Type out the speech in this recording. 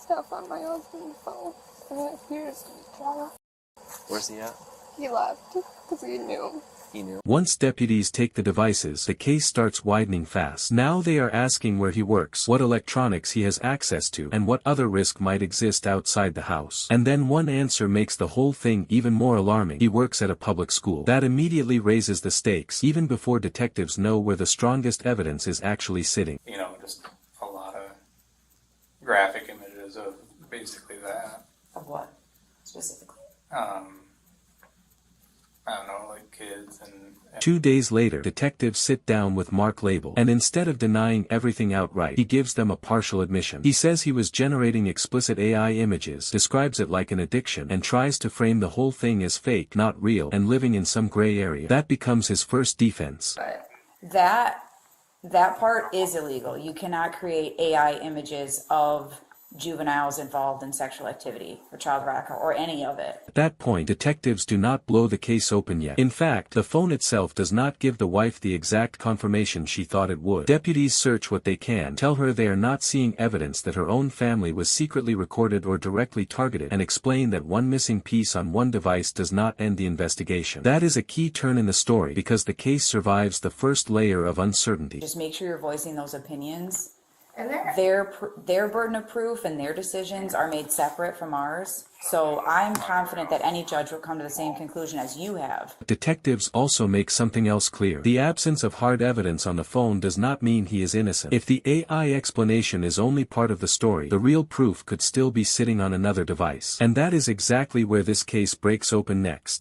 stuff on my husband's phone, and he was gonna Where's he at? He left because he knew. He knew. Once deputies take the devices, the case starts widening fast. Now they are asking where he works, what electronics he has access to, and what other risk might exist outside the house. And then one answer makes the whole thing even more alarming. He works at a public school. That immediately raises the stakes, even before detectives know where the strongest evidence is actually sitting. You know, just a lot of graphic images of basically that. Of what, specifically? I don't know, like kids and 2 days later, detectives sit down with Mark Label, and instead of denying everything outright, he gives them a partial admission. He says he was generating explicit AI images, describes it like an addiction, and tries to frame the whole thing as fake, not real, and living in some gray area. That becomes his first defense. But that part is illegal. You cannot create AI images of juveniles involved in sexual activity or child racket or any of it. At that point, detectives do not blow the case open yet. In fact, the phone itself does not give the wife the exact confirmation she thought it would. Deputies search what they can, tell her they are not seeing evidence that her own family was secretly recorded or directly targeted, and explain that one missing piece on one device does not end the investigation. That is a key turn in the story because the case survives the first layer of uncertainty. Just make sure you're voicing those opinions. And Their burden of proof and their decisions are made separate from ours. So I'm confident that any judge will come to the same conclusion as you have. Detectives also make something else clear. The absence of hard evidence on the phone does not mean he is innocent. If the AI explanation is only part of the story, the real proof could still be sitting on another device. And that is exactly where this case breaks open next.